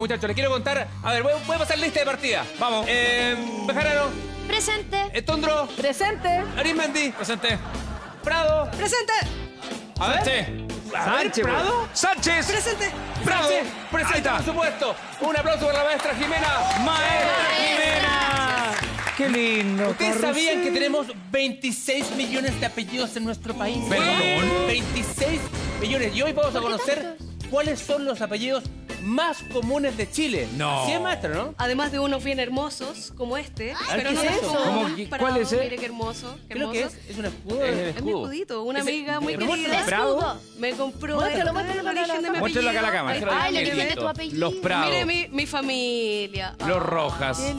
Muchachos, les quiero contar. A ver, voy a pasar lista de partida. Vamos. Bejarano. Presente. Tondro. Presente. Arismendi. Presente. Prado. Presente. A ver. Sánchez. Prado. Sánchez. Presente. Prado. Sánchez. Presente, Ahí está. por supuesto. Un aplauso para la maestra Jimena. Maestra Jimena. Qué lindo. ¿Ustedes sabían que tenemos 26 millones de apellidos en nuestro país? ¿Perdón? 26 millones. Y hoy vamos a conocer cuáles son los apellidos más comunes de Chile. No. Así es, maestra, ¿no? Además de unos bien hermosos como este. Pero ¿qué no es es eso? como ¿Cómo más que- Prado. cuál es, Mire qué hermoso. Qué Creo que hermoso. es un escudo. Es mi escudito. Una Ese- amiga muy hermoso. querida. Prado. Me compró Muéstralo, el muéstralo, origen de mi apellido. Muéstralo acá a la cámara. Ahí está. Ay, le Qué cambié lindo. tu apellido. Los Prados. Mire mi familia. Los Rojas. Se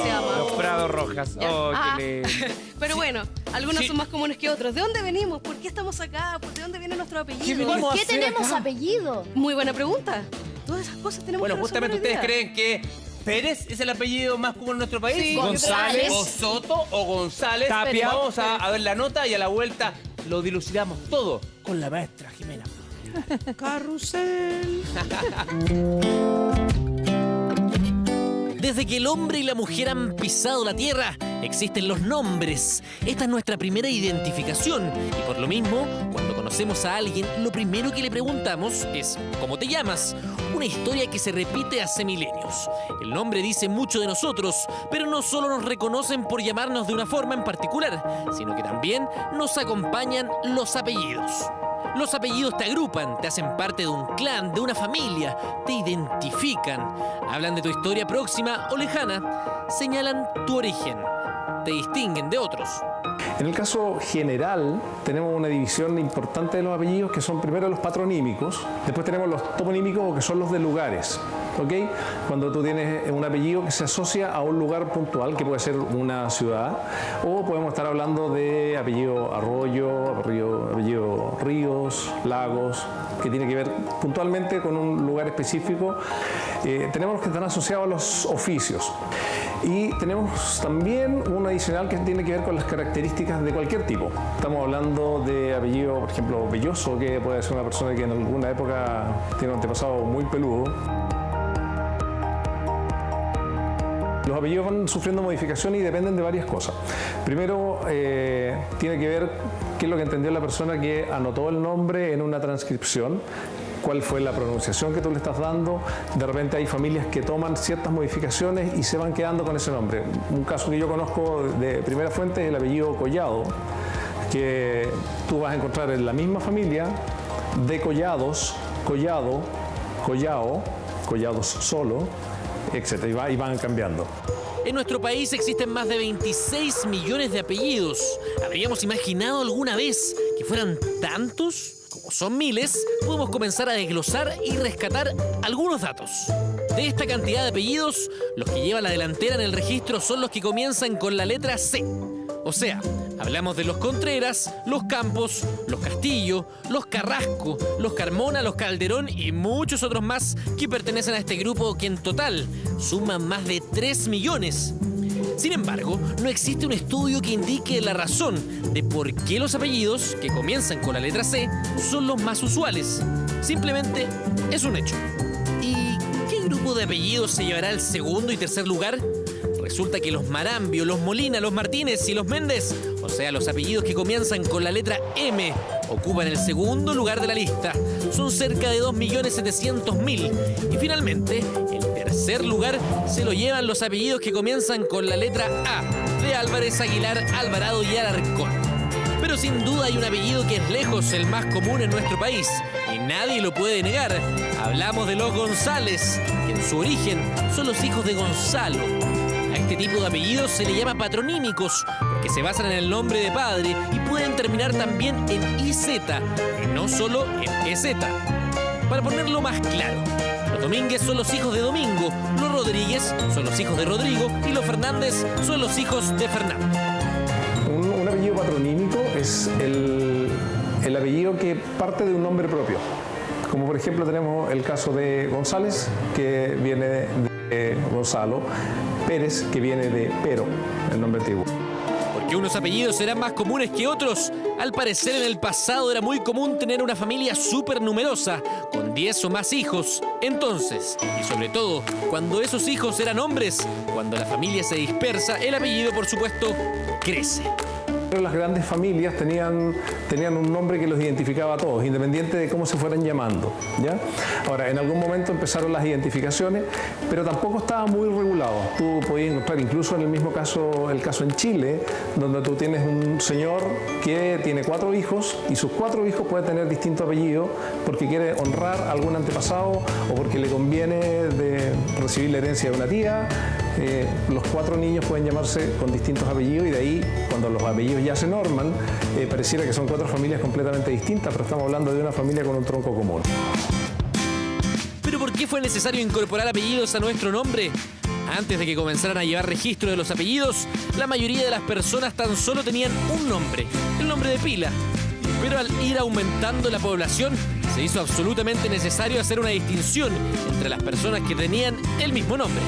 llama. Los Prados Rojas. Ya. Oh, Ah. qué lindo. Pero bueno, algunos Sí. son más comunes que otros. ¿De dónde venimos? ¿Por qué estamos acá? ¿De dónde viene nuestro apellido? venimos? ¿Por qué hacer tenemos acá? apellido? Muy buena pregunta. Todas esas cosas tenemos Bueno, que justamente resolver ustedes hoy día. creen que Pérez es el apellido más común en nuestro país. Sí. González. O Soto o González. Tapia. Vamos a ver la nota y a la vuelta lo dilucidamos todo con la maestra Jimena. Carrusel. Desde que el hombre y la mujer han pisado la tierra, existen los nombres. Esta es nuestra primera identificación. Y por lo mismo, cuando conocemos a alguien, lo primero que le preguntamos es ¿cómo te llamas? Una historia que se repite hace milenios. El nombre dice mucho de nosotros, pero no solo nos reconocen por llamarnos de una forma en particular, sino que también nos acompañan los apellidos. Los apellidos te agrupan, te hacen parte de un clan, de una familia, te identifican, hablan de tu historia próxima o lejana, señalan tu origen, te distinguen de otros. En el caso general, tenemos una división importante de los apellidos que son primero los patronímicos, después tenemos los toponímicos, que son los de lugares. ¿Ok? Cuando tú tienes un apellido que se asocia a un lugar puntual, que puede ser una ciudad, o podemos estar hablando de apellido arroyo, apellido ríos, lagos, que tiene que ver puntualmente con un lugar específico. Tenemos los que están asociados a los oficios. Y tenemos también un adicional que tiene que ver con las características de cualquier tipo. Estamos hablando de apellido, por ejemplo, Belloso, que puede ser una persona que en alguna época tiene un antepasado muy peludo. Los apellidos van sufriendo modificación y dependen de varias cosas. Primero, tiene que ver qué es lo que entendió la persona que anotó el nombre en una transcripción, cuál fue la pronunciación que tú le estás dando. De repente hay familias que toman ciertas modificaciones y se van quedando con ese nombre. Un caso que yo conozco de primera fuente es el apellido Collado, que tú vas a encontrar en la misma familia de Collados, Collado, Collao, Collados solo, etc. Y van cambiando. En nuestro país existen más de 26 millones de apellidos. ¿Habríamos imaginado alguna vez que fueran tantos? Como son miles, podemos comenzar a desglosar y rescatar algunos datos. De esta cantidad de apellidos, los que llevan la delantera en el registro son los que comienzan con la letra C. O sea, hablamos de los Contreras, los Campos, los Castillo, los Carrasco, los Carmona, los Calderón y muchos otros más que pertenecen a este grupo que en total suman más de 3 millones. Sin embargo, no existe un estudio que indique la razón de por qué los apellidos que comienzan con la letra C son los más usuales. Simplemente es un hecho. ¿Y qué grupo de apellidos se llevará el segundo y tercer lugar? Resulta que los Marambio, los Molina, los Martínez y los Méndez, o sea, los apellidos que comienzan con la letra M, ocupan el segundo lugar de la lista. Son cerca de 2.700.000. Y finalmente, el tercer lugar se lo llevan los apellidos que comienzan con la letra A, de Álvarez, Aguilar, Alvarado y Alarcón. Pero sin duda hay un apellido que es lejos el más común en nuestro país, y nadie lo puede negar. Hablamos de los González, que en su origen son los hijos de Gonzalo. A este tipo de apellidos se le llama patronímicos, porque se basan en el nombre de padre y pueden terminar también en IZ, y no solo en EZ. Para ponerlo más claro, los Domínguez son los hijos de Domingo, los Rodríguez son los hijos de Rodrigo y los Fernández son los hijos de Fernando. Un apellido patronímico es el apellido que parte de un nombre propio. Como por ejemplo tenemos el caso de González, que viene de Gonzalo, Pérez, que viene de Pero, el nombre antiguo. Porque unos apellidos serán más comunes que otros, Al parecer en el pasado era muy común tener una familia súper numerosa, con 10 o más hijos. Entonces, y sobre todo, cuando esos hijos eran hombres, cuando la familia se dispersa, el apellido, por supuesto, crece. Las grandes familias tenían un nombre que los identificaba a todos, independiente de cómo se fueran llamando, ¿ya? Ahora, en algún momento empezaron las identificaciones, pero tampoco estaba muy regulado. Tú podías encontrar, incluso en el mismo caso, el caso en Chile, donde tú tienes un señor que tiene 4 hijos y sus 4 hijos pueden tener distinto apellido porque quiere honrar a algún antepasado o porque le conviene de recibir la herencia de una tía. Los 4 niños pueden llamarse con distintos apellidos y de ahí, cuando los apellidos ya se norman, pareciera que son 4 familias completamente distintas, pero estamos hablando de una familia con un tronco común. ¿Pero por qué fue necesario incorporar apellidos a nuestro nombre? Antes de que comenzaran a llevar registro de los apellidos, la mayoría de las personas tan solo tenían un nombre, el nombre de pila. Pero al ir aumentando la población, se hizo absolutamente necesario hacer una distinción entre las personas que tenían el mismo nombre.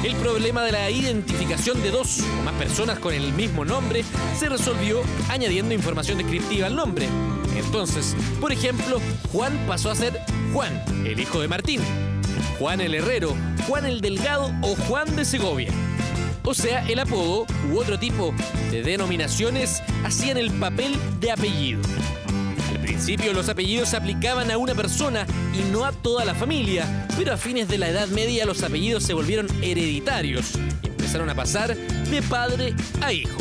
El problema de la identificación de 2 o más personas con el mismo nombre se resolvió añadiendo información descriptiva al nombre. Entonces, por ejemplo, Juan pasó a ser Juan, el hijo de Martín, Juan el Herrero, Juan el Delgado o Juan de Segovia. O sea, el apodo u otro tipo de denominaciones hacían el papel de apellido. Al principio los apellidos se aplicaban a una persona y no a toda la familia, pero a fines de la Edad Media los apellidos se volvieron hereditarios y empezaron a pasar de padre a hijo.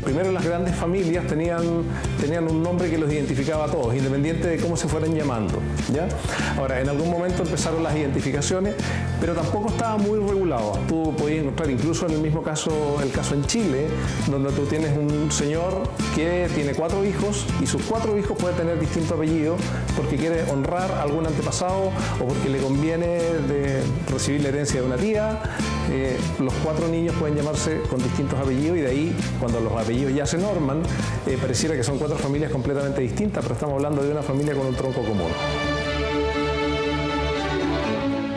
Primero, las grandes familias tenían un nombre que los identificaba a todos, independiente de cómo se fueran llamando, ¿ya? Ahora, en algún momento empezaron las identificaciones, pero tampoco estaba muy regulado. Tú podías encontrar, incluso en el mismo caso, el caso en Chile, donde tú tienes un señor que tiene 4 hijos y sus 4 hijos pueden tener distinto apellido porque quiere honrar a algún antepasado o porque le conviene de recibir la herencia de una tía. Los 4 niños pueden llamarse con distintos apellidos y de ahí, cuando los apellidos ya se norman, pareciera que son 4 familias completamente distintas, pero estamos hablando de una familia con un tronco común.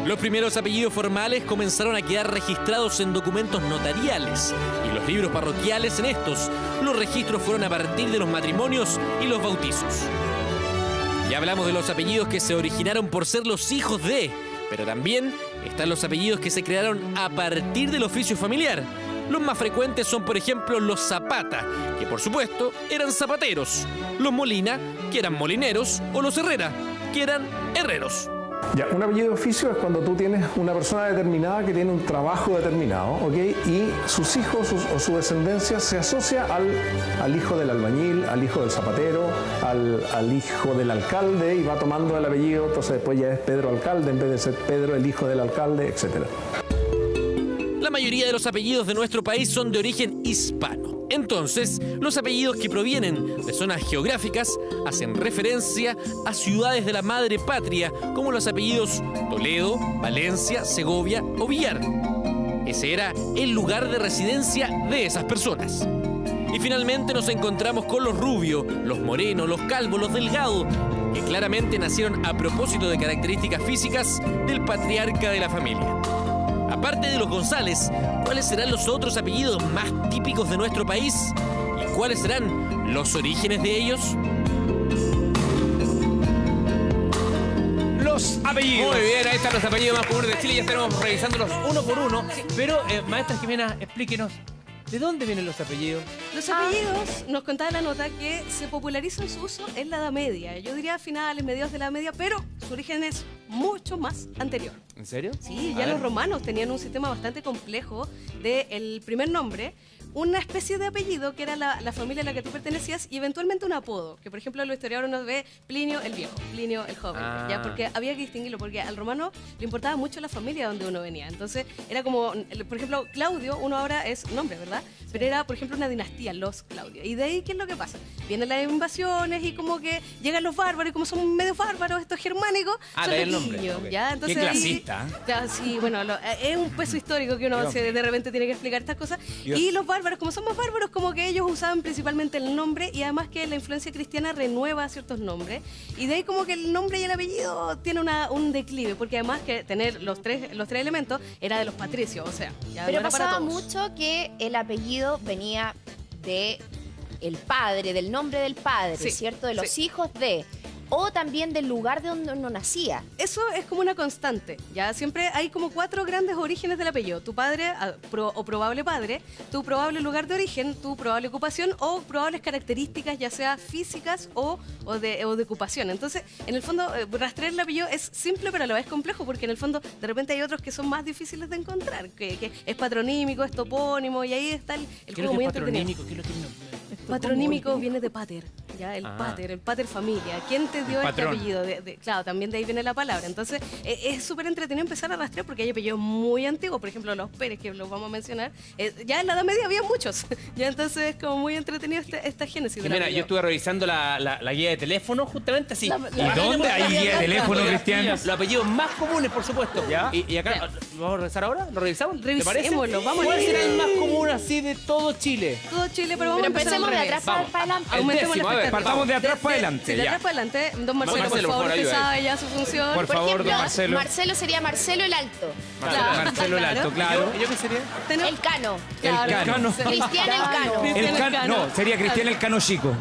Los primeros apellidos formales comenzaron a quedar registrados en documentos notariales y los libros parroquiales en estos. Los registros fueron a partir de los matrimonios y los bautizos. Ya hablamos de los apellidos que se originaron por ser los hijos de, pero también están los apellidos que se crearon a partir del oficio familiar. Los más frecuentes son, por ejemplo, los Zapata, que por supuesto eran zapateros, los Molina, que eran molineros, o los Herrera, que eran herreros. Ya, un apellido de oficio es cuando tú tienes una persona determinada que tiene un trabajo determinado, ¿ok? Y sus hijos o su descendencia se asocia al hijo del albañil, al hijo del zapatero, al hijo del alcalde y va tomando el apellido, entonces después ya es Pedro Alcalde en vez de ser Pedro el hijo del alcalde, etc. La mayoría de los apellidos de nuestro país son de origen hispano. Entonces, los apellidos que provienen de zonas geográficas hacen referencia a ciudades de la madre patria, como los apellidos Toledo, Valencia, Segovia o Villar. Ese era el lugar de residencia de esas personas. Y finalmente nos encontramos con los Rubio, los Moreno, los Calvo, los Delgado, que claramente nacieron a propósito de características físicas del patriarca de la familia. Aparte de los González, ¿cuáles serán los otros apellidos más típicos de nuestro país? ¿Y cuáles serán los orígenes de ellos? Los apellidos. Muy bien, ahí están los apellidos más comunes de Chile. Ya estaremos revisándolos uno por uno. Pero, maestra Jimena, explíquenos, ¿de dónde vienen los apellidos? Los apellidos, nos contaba la nota, que se popularizan su uso en la Edad Media. Yo diría finales, mediados de la Edad Media, pero su origen es mucho más anterior. ¿En serio? Sí, ya los romanos tenían un sistema bastante complejo del primer nombre, una especie de apellido que era la familia a la que tú pertenecías y eventualmente un apodo, que por ejemplo los historiadores nos ve Plinio el Viejo, Plinio el Joven, ¿ya? Porque había que distinguirlo, porque al romano le importaba mucho la familia donde uno venía. Entonces era como, por ejemplo, Claudio, uno ahora es nombre, ¿verdad? Pero era, por ejemplo, una dinastía, los Claudio. Y de ahí, ¿qué es lo que pasa? Vienen las invasiones y como que llegan los bárbaros, y como son medio bárbaros, estos germánicos, son de ahí el loquillos, nombre. ¿ya? Entonces, Qué clasista. ya, sí, bueno, es un peso histórico que uno de repente tiene que explicar estas cosas. Y los bárbaros, como son más bárbaros, como que ellos usaban principalmente el nombre y además que la influencia cristiana renueva ciertos nombres. Y de ahí como que el nombre y el apellido tienen un declive, porque además que tener los tres elementos era de los patricios, o sea, ya Pero no era para pasaba todos. mucho que el apellido venía de el padre, del nombre del padre, Sí, ¿cierto? De los sí. hijos de... O también del lugar de donde uno nacía. Eso es como una constante, ¿ya? Siempre hay como 4 grandes orígenes del apellido. Tu padre o probable padre, tu probable lugar de origen, tu probable ocupación o probables características, ya sea físicas o de ocupación. Entonces, en el fondo, rastrear el apellido es simple pero a la vez complejo porque en el fondo de repente hay otros que son más difíciles de encontrar, que es patronímico, es topónimo y ahí está el ¿Qué es juego lo que muy es entretenido. patronímico? ¿Qué es lo que no? Patronímico viene de pater, ¿ya? El pater familia. ¿Quién te dio este patrón. apellido? Claro, también de ahí viene la palabra. Entonces, es súper entretenido empezar a rastrear porque hay apellidos muy antiguos, por ejemplo, los Pérez, que los vamos a mencionar. Ya en la Edad Media había muchos, ya entonces es como muy entretenido esta génesis del Mira, apellido. yo estuve revisando la guía de teléfono justamente así. ¿Y dónde hay guía de teléfono, Cristian? Los apellidos más comunes, por supuesto. ¿Ya? Y acá, ¿lo vamos a revisar ahora? ¿Lo revisamos? ¿Te parece? Revisémoslo, vamos a ¿Cuál será el revisar. más común así de todo Chile? Todo Chile, pero vamos Pero a empezar empecemos al de revés. atrás para adelante. El Aumentemos décimo, la a ver, expectativa. partamos de atrás para adelante, Sí, de ya. atrás para adelante. Don Marcelo, Marcelo, por por favor, favor, usted ayuda ahí. sabe ya su función. Por favor, ejemplo, don Marcelo. Marcelo sería Marcelo el Alto. Marcelo el Alto, claro. ¿Y yo qué sería? Tenemos- El Cano. Claro. El Cano. Cristian el Cano. Cristian el Cano. No, sería Cristian el Cano chico.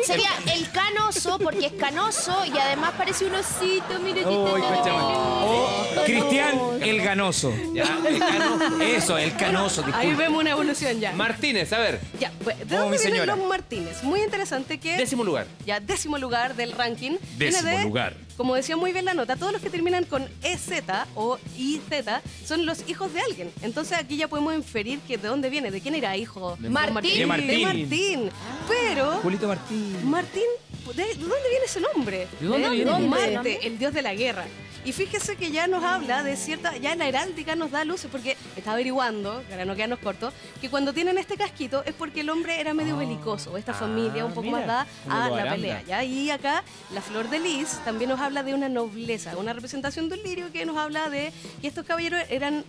Sería el canoso porque es canoso y además parece un osito. Mire, Uy, O Cristian el Ganoso. Ya, el Cano. Eso, el Canoso, Ahí disculpe. vemos una evolución ya. Martínez, a ver. Ya, pues, ¿de Oh, dónde mi vienen señora. los Martínez? Muy interesante que... 10º lugar. Ya, 10º lugar del ranking. Viene Décimo lugar. Como decía muy bien la nota, todos los que terminan con EZ o IZ son los hijos de alguien. Entonces aquí ya podemos inferir que de dónde viene, de quién era hijo. Martín. De Martín. De Martín. Pero... Julito Martín. Martín, ¿de dónde viene ese nombre? ¿De dónde viene? Marte, el dios de la guerra. Y fíjese que ya nos habla de cierta, ya la heráldica nos da luces, porque está averiguando, para no quedarnos cortos, que cuando tienen este casquito es porque el hombre era medio belicoso, esta familia un poco mira, más da como a los la Aranda. pelea. ¿Ya? Y acá la flor de lis también nos habla de una nobleza, una representación de un lirio que nos habla de que estos caballeros eran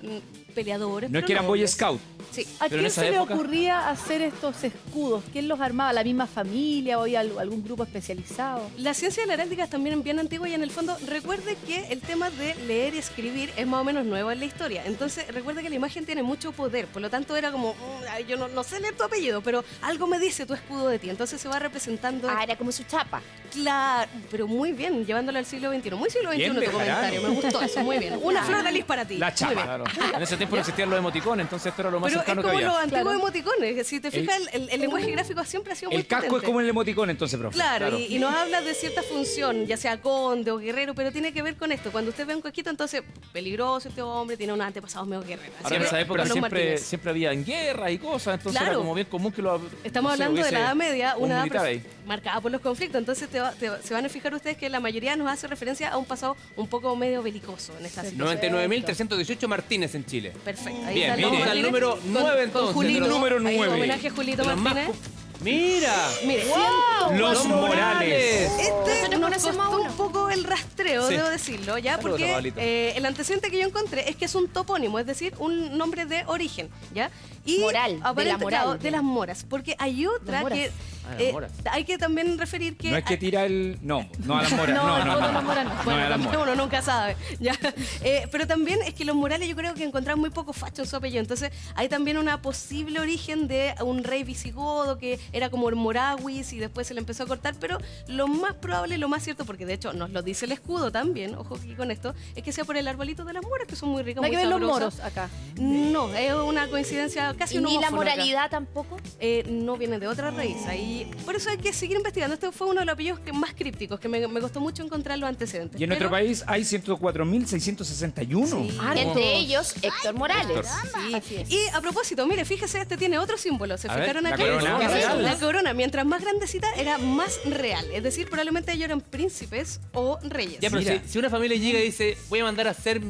peleadores. No es pero que eran Boy nobles. Scout. Sí. ¿A Pero en quién esa se le época- ocurría hacer estos escudos? ¿Quién los armaba? ¿La misma familia o había algún grupo especializado? La ciencia de la heráldica es también bien antigua y en el fondo recuerde que el tema de leer y escribir es más o menos nuevo en la historia. Entonces recuerde que la imagen tiene mucho poder, por lo tanto era como, ay, yo no sé leer tu apellido, pero algo me dice tu escudo de ti. Entonces se va representando, Ah, era como su chapa. claro, pero muy bien, llevándolo al siglo XXI. Muy siglo XXI Bien tu bejarano. comentario, me gustó eso, muy bien. Una flor de lis para ti. La Muy chapa. bien. Claro. En ese tiempo no existían los emoticones, entonces esto era lo más Pero es cercano que como había. los antiguos Claro. emoticones. Si te fijas, el lenguaje gráfico siempre ha sido muy El casco es potente. como el emoticón, entonces, profe. Claro, y nos habla de cierta función, ya sea conde o guerrero, pero tiene que ver con esto. Cuando usted ve un casquito, entonces, peligroso este hombre, tiene unos antepasados medio guerreros. Así Ahora en que, esa época los Martínez. siempre había guerras y cosas, entonces Claro. era como bien común que lo Estamos no sé, hablando de la hubiese Edad Media, un una edad militar ahí. marcada por los conflictos. Entonces se van a fijar ustedes que la mayoría nos hace referencia a un pasado un poco medio belicoso en esta situación. 99.318 Martínez en Chile. Perfecto. Ahí Bien, está el vamos Martínez al número con- 9 con entonces. Julito. Número Ahí, 9. homenaje a Julito De los más Martínez. Mira. Mire, Los Morales. Este Nosotros nos conocemos a costó uno. un poco el rastreo, Sí. debo decirlo, ¿ya? Saludos, Porque Pablito. el antecedente que yo encontré es que es un topónimo, es decir, un nombre de origen, ¿ya? Y Moral, de la aparente- moral. claro, de las moras, porque hay otra moras. que Ah, las moras. hay que también referir que No es que tira el. No, no a las moras. No, No, no, no, no. las moras no. No bueno, a las también moras. uno nunca sabe, ¿ya? Pero también es que los Morales yo creo que encontraron muy poco facho en su apellido, entonces hay también una posible origen de un rey visigodo que era como el Morawis y después se le empezó a cortar, pero lo más probable, lo más cierto, porque de hecho nos lo dice el escudo también, ojo aquí con esto, es que sea por el arbolito de las moras, que son muy ricas, No hay muy que ver los sabrosas. moros acá. No, es una coincidencia casi Y ni la homófona acá. moralidad tampoco. No viene de otra raíz. Ahí, por eso hay que seguir investigando. Este fue uno de los apellidos más crípticos, que me costó mucho encontrar los antecedentes. Y en nuestro Pero- país hay 104.661. Sí. Entre ellos, Héctor Morales. Sí. Así es. Y a propósito, mire, fíjese, este tiene otro símbolo. ¿Se A ver, fijaron la aquí? corona. Sí, Real. la corona. Mientras más grandecita, era más real. Es decir, probablemente ellos eran príncipes o reyes. Ya, pero Mira. si una familia llega y dice, voy a mandar a hacer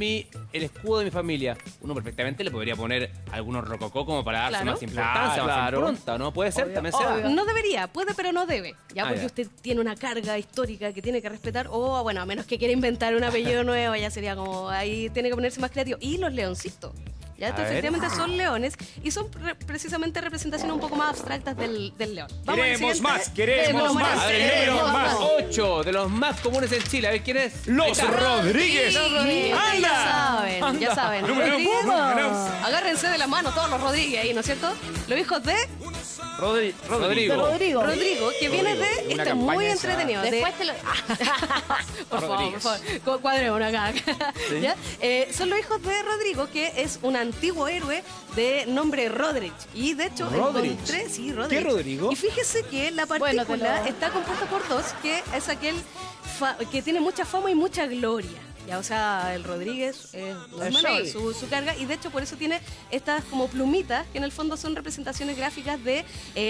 el escudo de mi familia, uno perfectamente le podría poner algunos rococó como para darse Claro. más importancia, más Claro. impronta, ¿no? Puede ser, también se da. obvio. No debería, puede pero no debe, ya Ah, porque ya. usted tiene una carga histórica que tiene que respetar o bueno, a menos que quiera inventar un apellido nuevo, ya sería como ahí tiene que ponerse más creativo. Y los leoncitos. Ya, estos A ver. efectivamente son leones y son precisamente representaciones un poco más abstractas del león. Vamos al Queremos siguiente. más, queremos más. A ver, el Queremos número más. 8 de los más comunes en Chile. A ver quién es. Los Ahí está. Rodríguez. Los Rodríguez, ¡Anda! ya saben. Número Rodríguez, uno. agárrense de la mano todos los Rodríguez ahí, ¿no es cierto? Los hijos de Rodrigo. Rodrigo, que viene de... Una Este es muy campaña entretenido. Después te lo... Por favor, cuadremos acá. ¿Ya? Son los hijos de Rodrigo, que es un antiguo héroe de nombre Roderick. Y de hecho, ¿Roderick? Sí, Roderick. ¿Qué Rodrigo? Y fíjese que la Bueno, partícula está compuesta por dos, que es aquel que tiene mucha fama y mucha gloria. Ya, o sea, el Rodríguez no es menor su carga, y de hecho por eso tiene estas como plumitas que en el fondo son representaciones gráficas de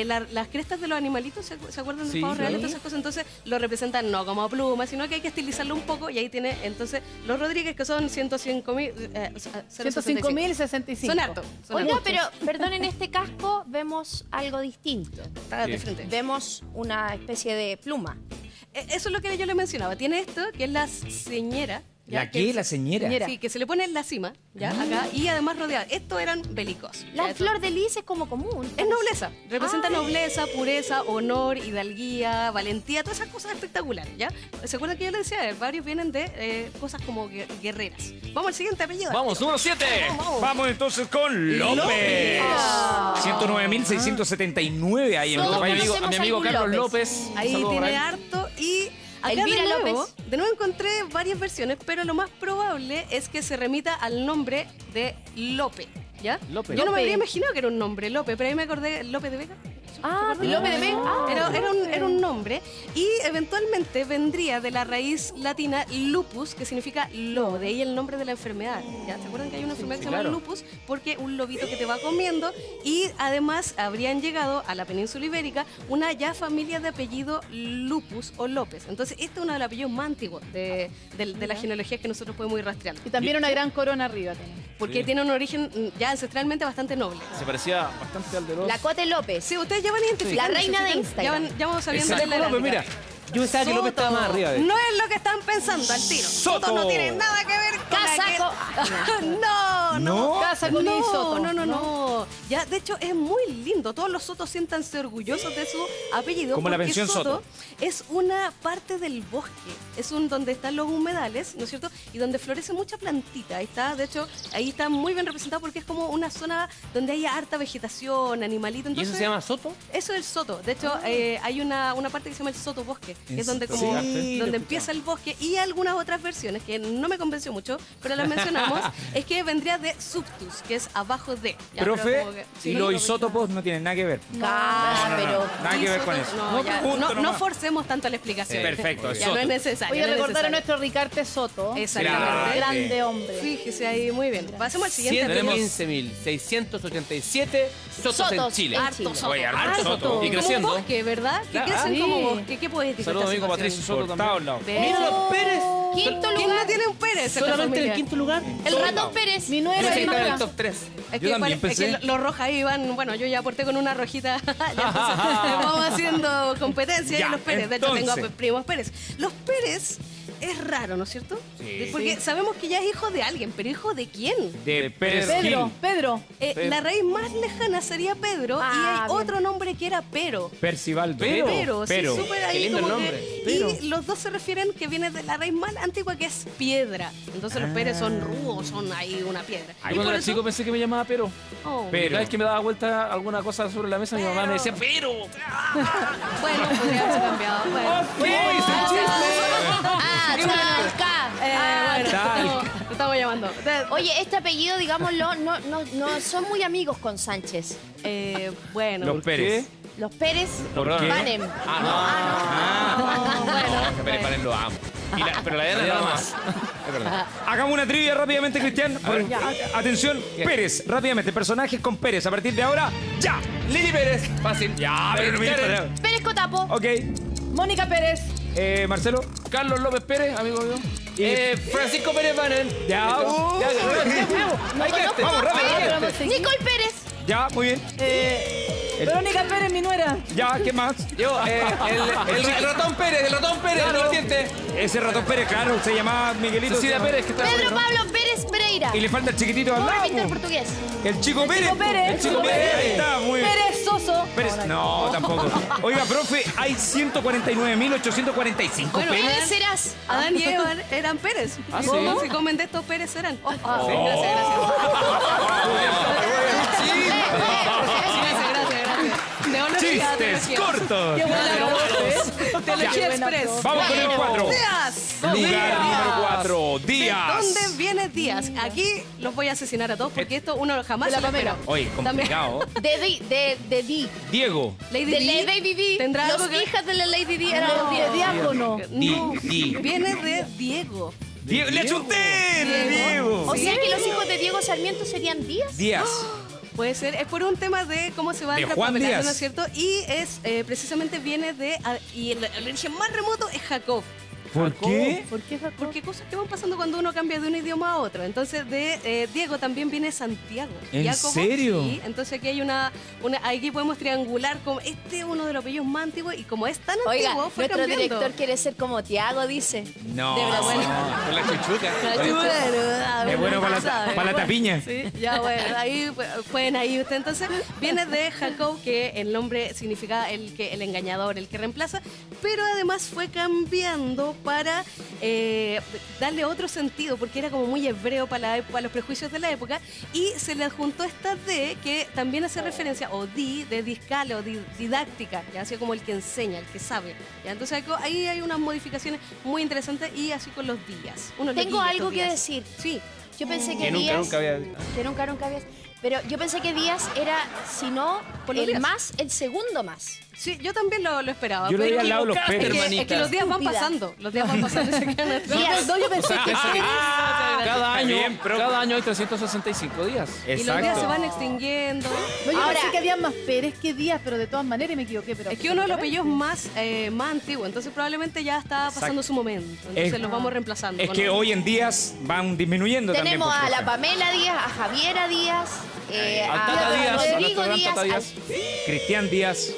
las crestas de los animalitos. ¿Se acuerdan del pavo real y todas esas cosas? Entonces lo representan no como plumas, sino que hay que estilizarlo un poco, y ahí tiene entonces los Rodríguez, que son 105.065. Son hartos. Oiga, pero perdón, en este casco vemos algo distinto. Está de frente. Vemos una especie de pluma. Eso es lo que yo le mencionaba. Tiene esto, que es la señera. ¿La qué? ¿La señera? Sí, que se le pone en la cima, ¿ya? Acá, y además rodeada. Estos eran bélicos. La ¿ya? flor de lis es como común. Es nobleza. Representa Ay. nobleza, pureza, honor, hidalguía, valentía, todas esas cosas espectaculares, ¿ya? ¿Se acuerdan que yo les decía? Varios vienen de cosas como guerreras. Vamos al siguiente apellido. Vamos, número 7. Vamos entonces con López. 109.679 ahí en Todos nuestro país. conocemos A mi amigo algún Carlos López. López. Ahí Saludos tiene para él. harto y... Acá Elvira de nuevo encontré varias versiones, pero lo más probable es que se remita al nombre de Lope, ¿ya? Lope. Yo no me Lope. habría imaginado que era un nombre, Lope, pero ahí me acordé, Lope de Vega. Ah, López de Vega. Era un nombre, y eventualmente vendría de la raíz latina lupus, que significa lobo, de ahí el nombre de la enfermedad. ¿Ya? ¿Se acuerdan que hay una enfermedad que se llama claro. lupus? Porque un lobito que te va comiendo, y además habrían llegado a la península ibérica una ya familia de apellido Lupus o López. Entonces este es uno de los apellidos más antiguos de la genealogía que nosotros podemos ir rastreando. Y también una gran corona arriba tiene. Porque tiene un origen ya ancestralmente bastante noble. Se parecía bastante al de los... La Cote López. Sí, ustedes ya van identificando. La reina de ¿sí? Instagram. Ya vamos sabiendo Exacto. de la López, mira. Yo pensaba que López estaba más arriba de... No es lo que están pensando al tiro. Soto. No tiene nada que ver con Casaco. No. Casa con I, Soto. No. Ya, de hecho, es muy lindo. Todos los Sotos siéntanse orgullosos de su apellido. Como la porque pensión Soto. es una parte del bosque. Es donde están los humedales, ¿no es cierto? Y donde florece mucha plantita. Ahí está, de hecho, ahí está muy bien representado porque es como una zona donde hay harta vegetación, animalito. ¿Y Entonces, eso se llama Soto? eso es el soto. De hecho, hay una parte que se llama el soto bosque, que es donde, como, Sí, donde empieza el bosque. Y algunas otras versiones que no me convenció mucho, pero las mencionamos, es que vendría de subtus, que es abajo de. ¿ya? Pero Profe, como que- y sí, los no, isótopos no tienen nada que ver. Pero Nada que ver con isótopos, eso. No, ya, pregunto no nomás. forcemos tanto la explicación. Perfecto, Ya soto. no es necesario. Voy a no es recordar a necesario. nuestro Ricarte Soto. Exactamente. Grande hombre. Fíjese ahí, muy bien. Pasemos al siguiente. Tenemos apellido. 15.687 Sotos en Chile. Harto Soto. Oye, harto Harto. Soto. Y Como creciendo. un bosque, ¿verdad? Que Claro. crecen Sí. como bosque. ¿Qué poético Saludos, esta amigo situación. Patricio Soto Por también. todos lados. Mira los Pérez. Quinto ¿Quién lugar. no tiene un Pérez en la Solamente en familia? el quinto lugar. El ratón Pérez. Mi Yo nuera sé que y está en el mala. top 3. Es Yo también pensé. los rojos ahí van, bueno, yo ya aporté con una rojita, ya, entonces, vamos haciendo competencia Ya, y los Pérez, de hecho tengo entonces. primos Pérez. Los Pérez es raro, ¿no es cierto? Sí. Porque sabemos que ya es hijo de alguien, pero ¿hijo de quién? De Pérez Pedro, Gil. Pedro. La raíz más lejana sería Pedro, y Ah, hay bien. otro nombre que era Pero. Percivaldo. Pero, Pero. sí, súper Qué ahí lindo como el que- nombre. Pero. Y los dos se refieren que viene de la raíz más antigua, que es piedra. Entonces los Pérez son rudos, son ahí una piedra. Yo Y cuando por era eso- chico pensé que me llamaba Pero. Oh, Pero. Cada vez que me daba vuelta alguna cosa sobre la mesa, mi mamá me decía Pero. Bueno, podría haberse cambiado. Bueno. Ah, Talca. Bueno, Tal. lo estamos llamando. Oye, este apellido, digámoslo, no son muy amigos con Sánchez. Bueno. Los Pérez. Los Pérez ¿Por qué? Vanem. Bueno, Pérez Panes lo amo. Pero la Diana nada más. Es verdad. Hagamos una trivia rápidamente, Cristian. Atención, Pérez, rápidamente, personajes con Pérez. A partir de ahora, ya. Lili Pérez. Fácil. Ya, pero no me Karen. Pérez Cotapo. Ok. Mónica Pérez. Marcelo. Carlos López Pérez, amigo mío. Francisco Pérez Banen. Ya. Hay que este. Vamos, rápido. Pero vamos a seguir. Nicole Pérez. Ya, muy bien. Verónica Pérez, mi nuera. Ya, ¿qué más? Yo, el ratón Pérez, el vertiente. Ese ratón Pérez, claro, se llamaba Miguelito. Cecilia Pérez, que está Pedro Pablo Pérez Pereira. Y le falta el chiquitito al Pobre lado. Víctor po. Portugués. El chico Pérez. Chico Pérez. El chico Pérez. Ahí está, muy bien. Pérez Soso. Pérez. No, tampoco. Oiga, profe, hay 149.845 Bueno, Pérez. Pérez Serás. Adán y Eva eran Pérez. ¿Ah, sí? ¿Cómo? Si comen de estos Pérez serán. Oh. Gracias. Gracias, gracias. De todos. Qué buena voz, Teología Buena Express. voz. Vamos con el 4. Díaz. Lugar número 4. ¿De Díaz. dónde viene Díaz? Aquí los voy a asesinar a todos porque esto uno jamás De la se lo Pamela. espera. Oye, complicado. De Di. Diego. Lady De Di Lady Di. tendrá algo Los que ver. hijas de la Lady Di eran los De días. diácono. No, Di. viene de Diego. Diego. ¡Le achunté! Diego. Diego. O sea que los hijos de Diego Sarmiento serían Díaz. Díaz. Puede ser, es por un tema de cómo se va De el Juan traspapelado, Díaz. ¿no es cierto? Y es precisamente viene de, y el origen más remoto es Jacob. ¿Por qué? ¿Por qué Jacob? Porque cosas que van pasando cuando uno cambia de un idioma a otro. Entonces, de Diego también viene Santiago. ¿En Jacobo, serio? Sí. Entonces, aquí hay aquí podemos triangular como este es uno de los apellidos más antiguos y como es tan Oiga, antiguo, fue nuestro cambiando. director quiere ser como Tiago, dice. No. De Brasil. Con la chuchuca. Es bueno para ¿Sabe? la tapiña. Sí, ya bueno, ahí pueden ahí usted. Entonces, viene de Jacob, que el nombre significa el engañador, el que reemplaza, pero además fue cambiando para darle otro sentido, porque era como muy hebreo para los prejuicios de la época, y se le adjuntó esta D, que también hace referencia, o de discale, o didáctica, que hace como el que enseña, el que sabe. ¿Ya? Entonces, ahí hay unas modificaciones muy interesantes, y así con los días. Unos Tengo loquillos algo estos que días. decir. Sí. Yo pensé que Que nunca, Díaz... nunca había... Que nunca había... Pero yo pensé que Díaz era, si no, Por los el días. más, el segundo más. Sí, yo también lo esperaba. Yo lo pero veía al lado de los equivocaste, Pérez. hermanita. es que los días van Estúpida. pasando. Los días van pasando y se quedan atrás. Díaz. No, yo pensé que Cada año, bien, pero- cada año hay 365 días. Y los días se Exacto. van extinguiendo. No, yo Ahora- pensé que había más Pérez que Díaz, pero de todas maneras me equivoqué. Pero Es que uno de los apellidos más antiguos, entonces probablemente ya está pasando su momento. Entonces Es- los vamos reemplazando. Es con que otros. hoy en días van disminuyendo también. Tenemos por a la supuesto. Pamela Díaz, a Javiera Díaz, Al Tata Díaz, a Rodrigo nuestro gran Díaz. Tata Díaz. Cristian Díaz,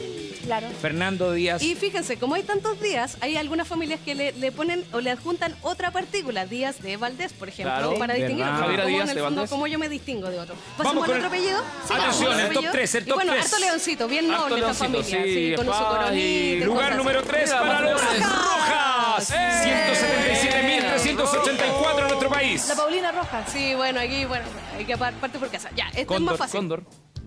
Claro. Fernando Díaz. Y fíjense, como hay tantos días, hay algunas familias que le ponen o le adjuntan otra partícula, Díaz de Valdés, por ejemplo, Claro. para ¿Verdad? distinguirlo. Javiera Como Díaz en el de fondo, Valdés. como yo me distingo de otro. Vamos Pasamos con al otro apellido. Atención, Otro el top apellido. 3, el Y top bueno, 3. harto leoncito, bien Harto noble esta leoncito, familia. sí, con su pa, coronita. y Lugar cosas. número 3 Mira, para los Rojas. Rojas. 177.384 en nuestro país. La Paulina Rojas. Sí, bueno, aquí, bueno, hay que parte por casa. Ya, esto es más Cóndor, fácil. Cóndor.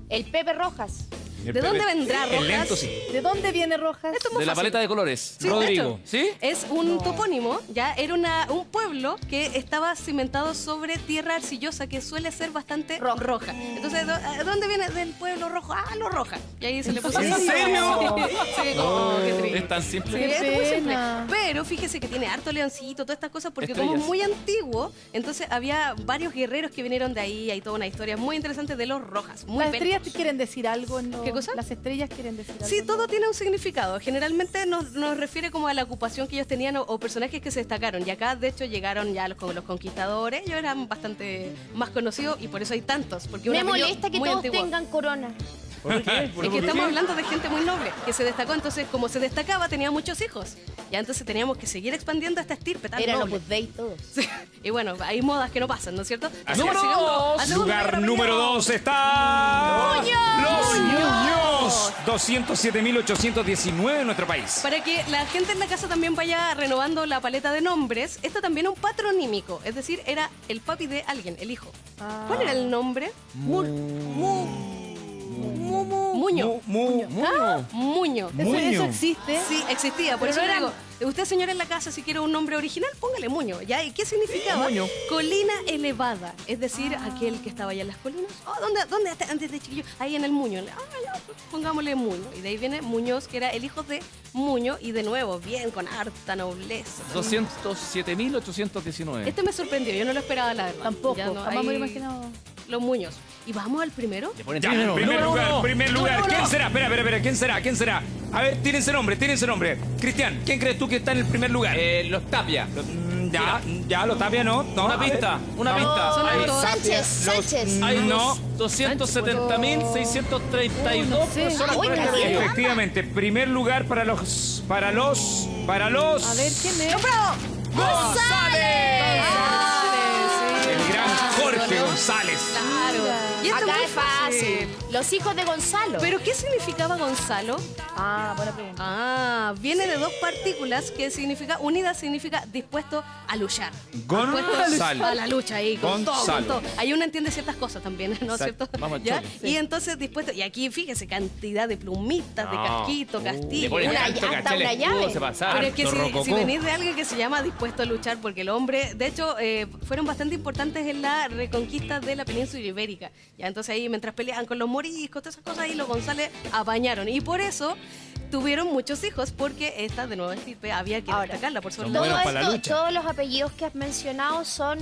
El Pepe Rojas. ¿De dónde vendrá Rojas? El lento sí. ¿De dónde viene Rojas? Esto es muy De la fácil. paleta de colores. Sí, Rodrigo. de hecho, ¿Sí? Es un topónimo, ya era un pueblo que estaba cimentado sobre tierra arcillosa que suele ser bastante roja. Entonces, ¿de dónde viene del pueblo rojo? Ah, lo roja. Y ahí se le puso ¿En así. serio? Sí, como qué triste. Es tan simple. Sí, Qué es muy simple. pena. Pero fíjese que tiene harto leoncito, todas estas cosas, porque como Estrellas. es muy antiguo, entonces había varios guerreros que vinieron de ahí, hay toda una historia muy interesante de los rojas. Muy ¿Las bélicos. estrellas te quieren decir algo? En ¿Qué cosa? Las estrellas quieren decir algo. Sí, todo tiene un significado. Generalmente nos refiere como a la ocupación que ellos tenían o personajes que se destacaron. Y acá, de hecho, llegaron ya los conquistadores. Ellos eran bastante más conocidos y por eso hay tantos. Porque un Me apellido molesta que muy todos antiguo. tengan corona. ¿Por qué? Es que estamos hablando de gente muy noble que se destacó. Entonces, como se destacaba, tenía muchos hijos. Ya entonces teníamos que seguir expandiendo esta estirpe tan Eran noble. Opus Dei todos. Sí. Y bueno, hay modas que no pasan, ¿no es cierto? Así Así es. que sigamos. Hacemos Lugar nuestro número apellido. 2 está... Los Muñoz. 207.819 en nuestro país. Para que la gente en la casa también vaya renovando la paleta de nombres, esto también es un patronímico, es decir, era el papi de alguien, el hijo. Ah. ¿Cuál era el nombre? Muño. Muño. Eso Muño. Sí, existe. existía. Por Pero eso no le eran- digo, usted señora en la casa, si quiere un nombre original, póngale Muño. ¿Ya? ¿Y qué significaba? Muño. Colina elevada. Es decir, aquel que estaba allá en las colinas. Oh, ¿dónde antes de chiquillo? Ahí en el Muño. Ah, ya, pues, pongámosle Muño. Y de ahí viene Muñoz, que era el hijo de Muño. Y de nuevo, bien, con harta nobleza. 207.819. Este me sorprendió, yo no lo esperaba, la verdad. Tampoco. Ya no, Jamás me ahí- hubiera imaginado. Los Muñoz. Y vamos al primero. Le ponen Ya, primero. primer Número lugar, uno. primer lugar. Número ¿Quién uno. será? Espera, ¿quién será? A ver, tírense nombre. Cristian, ¿quién crees tú que está en el primer lugar? Los Tapia. Ya, lo Tapia no. Una a ver. pista, una pista. Son Hay- hartos. Sánchez. Hay No. 270.632 No sé. personas Uy, por este casi. apellido. Efectivamente, primer lugar para los. A ver, ¿quién es? ¡González! El gran Jorge que González. Claro. Y esto Acá muy es fácil. Los hijos de Gonzalo. ¿Pero qué significaba Gonzalo? Ah, buena pregunta. Ah, viene de dos partículas que significa, unida significa dispuesto a luchar. Gonzalo. A la lucha ahí, con todo, Gonzalo. con todo. Ahí uno entiende ciertas cosas también, ¿no es cierto? Vamos al ¿Ya? choque. Y entonces dispuesto, y aquí fíjese, cantidad de plumitas, de casquito, Le castillo. ponen Una- tanto hasta caché el una escudo, llave. se pasaron. Pero es que Harto si rococó. venís de alguien que se llama dispuesto a luchar, porque el hombre, de hecho, fueron bastante importantes en la reconquista de la península ibérica. Ya, entonces ahí mientras peleaban con los moriscos, todas esas cosas, ahí los González apañaron. Y por eso tuvieron muchos hijos, porque esta de nueva estirpe había que Ahora, destacarla por sobre son todo. Todo buenos para la esto, lucha. todos los apellidos que has mencionado son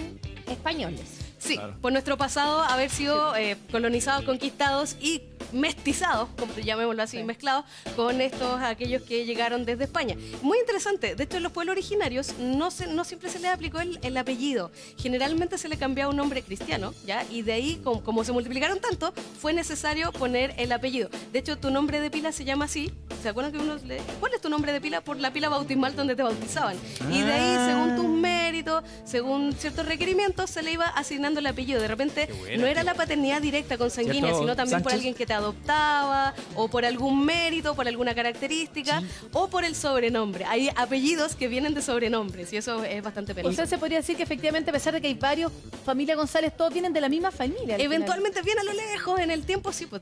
españoles. Sí, por nuestro pasado haber sido colonizados, conquistados y mestizados, como llamémoslo así, mezclados con aquellos que llegaron desde España. Muy interesante. De hecho, en los pueblos originarios no siempre se les aplicó el apellido. Generalmente se le cambiaba un nombre cristiano, ¿ya? Y de ahí, como se multiplicaron tanto, fue necesario poner el apellido. De hecho, tu nombre de pila se llama así. ¿Se acuerdan que ¿cuál es tu nombre de pila? Por la pila bautismal donde te bautizaban. Y de ahí, según tus méritos, según ciertos requerimientos, se le iba asignando el apellido. De repente, no era la paternidad directa consanguínea, ¿Cierto, sino también por Sánchez? alguien que te adoptaba, o por algún mérito, por alguna característica, o por el sobrenombre. Hay apellidos que vienen de sobrenombres, y eso es bastante O peligroso. sea, se podría decir que efectivamente, a pesar de que hay varios, familia González, todos vienen de la misma familia. al final. Eventualmente, bien a lo lejos, en el tiempo, sí, pues,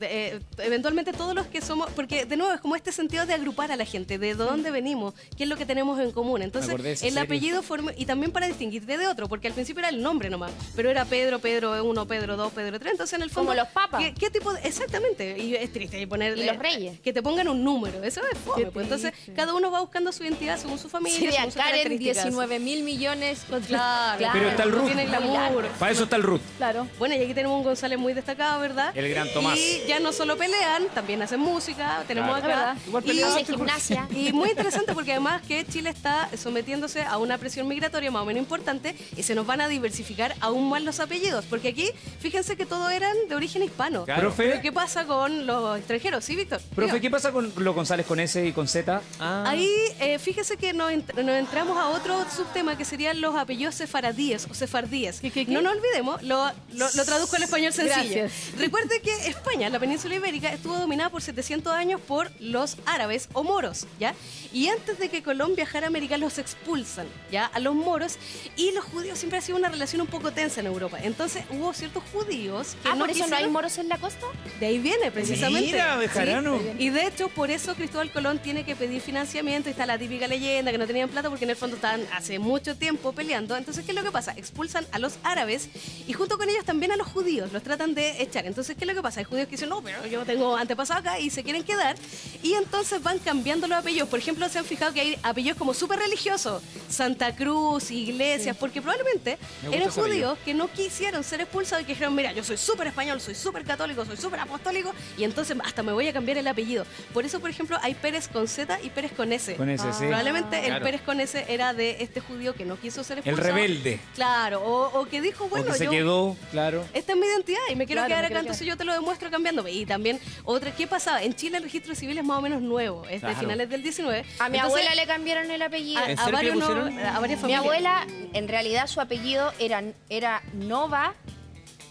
eventualmente todos los que somos, porque de nuevo es como este sentido de agrupar a la gente, de dónde venimos, qué es lo que tenemos en común. Entonces, acordé de esa el serie. apellido forma, y también para distinguirte de otro, porque al principio era el nombre nomás, pero era Pedro, Pedro 1, Pedro 2, Pedro 3, entonces en el fondo... Como los papas. ¿Qué tipo de...? Exactamente, y es triste ponerle... Y los reyes. Que te pongan un número, eso es fome, Qué pues. Entonces, triste. cada uno va buscando su identidad según su familia, Sería según sus Karen, características. 19.000 millones. Claro, Pero está el no Ruth. tiene glamour. Para eso está el Ruth. Claro. Bueno, y aquí tenemos un González muy destacado, ¿verdad? El gran Tomás. Y ya no solo pelean, también hacen música, tenemos Claro. acá. Igual Y- pelean. Hace gimnasia. y muy interesante porque además que Chile está sometiéndose a una presión migratoria más o menos importante y se nos van a diversificar aún más los apellidos. Porque aquí, fíjense que todos eran de origen hispano. Claro. Profe, Pero ¿qué pasa con los extranjeros? ¿Sí, Víctor? profe, Diga. ¿qué pasa con los González con S y con Z? Ahí, fíjese que nos entramos a otro subtema que serían los apellidos sefaradíes o sefardíes. ¿Qué? No nos olvidemos, lo traduzco al español sencillo. Gracias. Recuerde que España, la península ibérica, estuvo dominada por 700 años por los árabes o moros, ¿ya? Y antes de que Colón viajara a América, los expulsan, ¿ya? A los moros, y los judíos siempre ha sido una relación un poco tensa en Europa. Entonces hubo ciertos judíos que ¿Por eso no hay quisieron- moros en la costa? de ahí viene, precisamente. Mira, bejarano. Sí. Y de hecho, por eso Cristóbal Colón tiene que pedir financiamiento. Y está la típica leyenda que no tenían plata porque en el fondo estaban hace mucho tiempo peleando. Entonces, ¿qué es lo que pasa? Expulsan a los árabes y junto con ellos también a los judíos. Los tratan de echar. Entonces, ¿qué es lo que pasa? Hay judíos que dicen, no, pero yo tengo antepasado acá y se quieren quedar. Y entonces van cambiando los apellidos. Por ejemplo, se han fijado que hay apellidos como súper religiosos. Santa Cruz, Iglesias, porque probablemente Me gusta eran ese apellido. judíos que no quisieron ser expulsados y que dijeron, mira, yo soy súper español, soy súper católico, soy súper apostólico y entonces hasta me voy a cambiar el apellido. Por eso, por ejemplo, hay Pérez con Z y Pérez con S. Con S, sí. Probablemente el Claro. Pérez con S era de este judío que no quiso ser El expulsado. rebelde. Claro, o que dijo, bueno, o que se yo... quedó, claro. Esta es mi identidad y me quiero Claro, quedar me acá, quiero entonces yo te lo demuestro cambiándome. Y también, otra, ¿qué pasaba? En Chile el registro civil es más o menos nuevo, es de Claro. finales del 19. A mi Entonces, abuela le cambiaron el apellido. ¿En a serio varios que no- pusieron? a varias Mi familias. abuela, en realidad, su apellido era Nova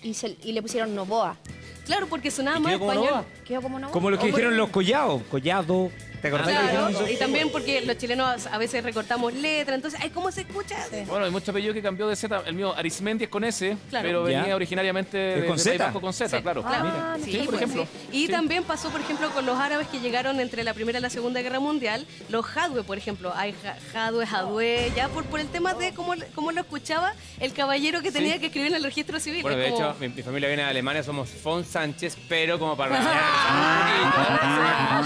y le pusieron Novoa. Claro, porque sonaba ¿Y más quedó como español. Nova? Quedó como Novoa. Como lo que Hombre. dijeron los Collado. Collado. ¿Te acordás que Claro, dijeron eso? y también porque los chilenos a veces recortamos letras, entonces, ay, ¿cómo se escucha? Bueno, hay muchos apellidos que cambió de Z. El mío, Arismendi, es con S, Claro. pero Ya. venía originariamente ¿Es de con País Z? Vasco con Z, Sí, claro. claro. Mira. Sí, Sí, por pues, ejemplo. sí. Y Sí. también pasó, por ejemplo, con los árabes que llegaron entre la Primera y la Segunda Guerra Mundial, los Jadwe, por ejemplo. Hay Jadwe, ya por el tema de cómo lo escuchaba el caballero que tenía Sí. que escribir en el registro civil. Bueno, Es de como- hecho, mi familia viene de Alemania, somos Fon Sánchez, pero como para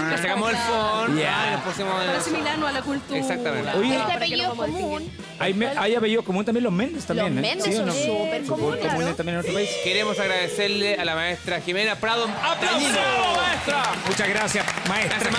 le sacamos el Fon Ya. y nos pusimos para asimilarnos a la cultura. Exactamente. Oye, Este Para que apellido nos vamos a común. distinguir. Hay apellidos comunes también, los Méndez también. Los ¿eh? Méndez ¿o son no? súper comunes, comunes claro. también en otro país. Queremos agradecerle a la maestra Jimena Prado. ¡Aplausos, maestra! Muchas gracias, maestra. Gracias,